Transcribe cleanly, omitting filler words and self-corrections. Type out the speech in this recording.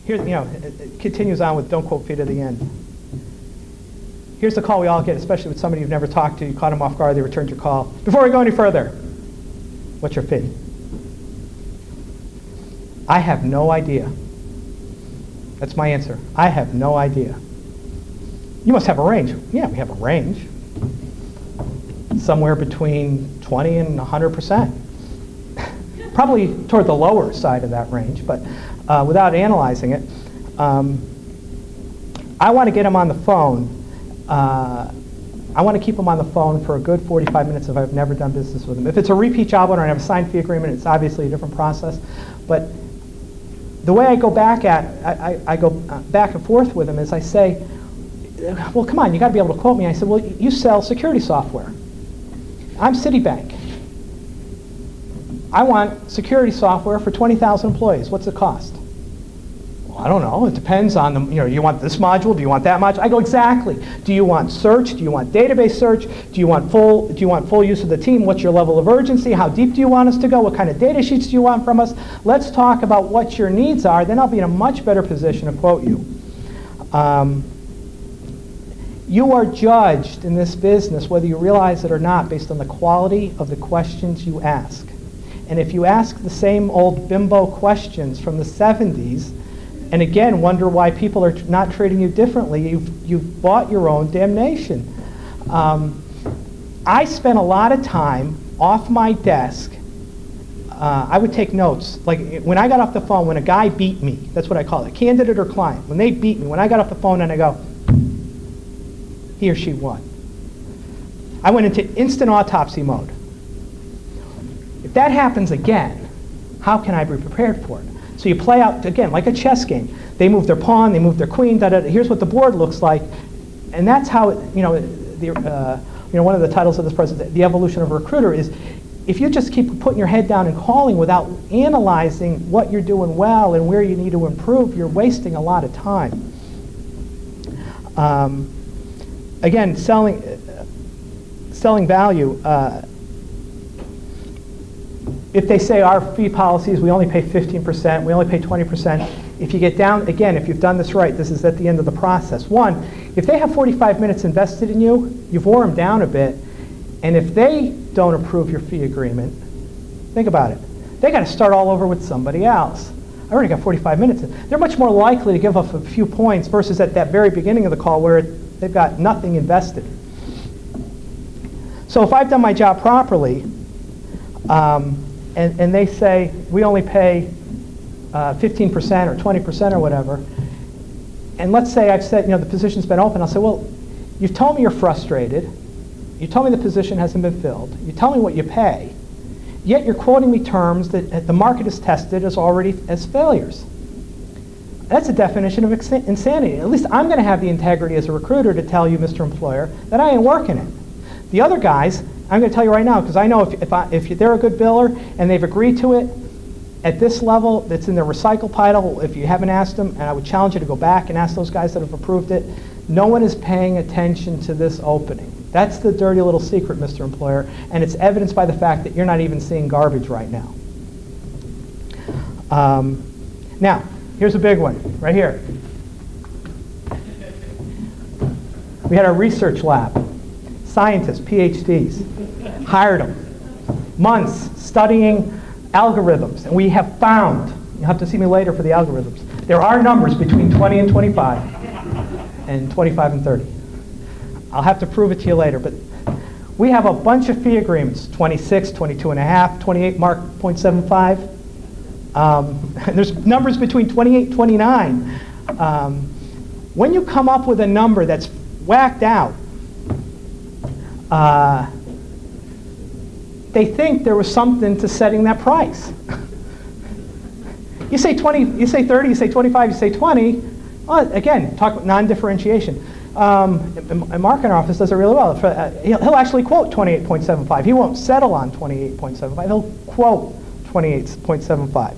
Here, it continues on with don't quote fee to the end. Here's the call we all get, especially with somebody you've never talked to. You caught them off guard, they returned your call. Before we go any further, what's your fee? I have no idea. That's my answer. I have no idea. You must have a range. Yeah, we have a range. Somewhere between 20 and 100%. Probably toward the lower side of that range, but without analyzing it, I want to get them on the phone. I want to keep them on the phone for a good 45 minutes if I've never done business with them. If it's a repeat job owner and I have a signed fee agreement, it's obviously a different process. But the way I go back I go back and forth with them is I say, well, come on, you got to be able to quote me. I said, well, you sell security software. I'm Citibank. I want security software for 20,000 employees. What's the cost? Well, I don't know. It depends on the, you want this module? Do you want that module? I go, exactly. Do you want search? Do you want database search? Do you want full use of the team? What's your level of urgency? How deep do you want us to go? What kind of data sheets do you want from us? Let's talk about what your needs are. Then I'll be in a much better position to quote you. You are judged in this business, whether you realize it or not, based on the quality of the questions you ask. And if you ask the same old bimbo questions from the 70s, and again wonder why people are not treating you differently, you've bought your own damnation. I spent a lot of time off my desk. I would take notes. Like when I got off the phone, when a guy beat me, that's what I call it, candidate or client. When they beat me, when I got off the phone and I go, he or she won. I went into instant autopsy mode. If that happens again, how can I be prepared for it? So you play out, again, like a chess game. They move their pawn, they move their queen, da, da, da. Here's what the board looks like. And that's how, one of the titles of this presentation, The Evolution of a Recruiter, is if you just keep putting your head down and calling without analyzing what you're doing well and where you need to improve, you're wasting a lot of time. Again, selling value. If they say our fee policies, we only pay 15%, we only pay 20%. If you get down, again, if you've done this right, this is at the end of the process. One, if they have 45 minutes invested in you, you've wore them down a bit. And if they don't approve your fee agreement, think about it. They got to start all over with somebody else. I already got 45 minutes. They're much more likely to give up a few points versus at that very beginning of the call where they've got nothing invested. So if I've done my job properly, and they say we only pay 15% or 20% or whatever, and let's say I've said, the position's been open, I'll say, well, you've told me you're frustrated, you told me the position hasn't been filled, you tell me what you pay, yet you're quoting me terms that the market has tested as failures. That's a definition of insanity. At least I'm going to have the integrity as a recruiter to tell you, Mr. Employer, that I ain't working it. The other guys, I'm going to tell you right now, because I know if they're a good biller and they've agreed to it at this level, that's in their recycle pile, if you haven't asked them, and I would challenge you to go back and ask those guys that have approved it, no one is paying attention to this opening. That's the dirty little secret, Mr. Employer, and it's evidenced by the fact that you're not even seeing garbage right now. Now, here's a big one, right here. We had our research lab. Scientists, PhDs, hired them. Months studying algorithms. And we have found, you'll have to see me later for the algorithms, there are numbers between 20 and 25 and 25 and 30. I'll have to prove it to you later, but we have a bunch of fee agreements, 26, 22 and a half, 28 mark 0.75. There's numbers between 28 and 29. When you come up with a number that's whacked out, they think there was something to setting that price. You say 20, you say 30, you say 25, you say 20. Well, again, talk about non-differentiation. And Mark in our office does it really well. He'll actually quote 28.75. He won't settle on 28.75. He'll quote 28.75.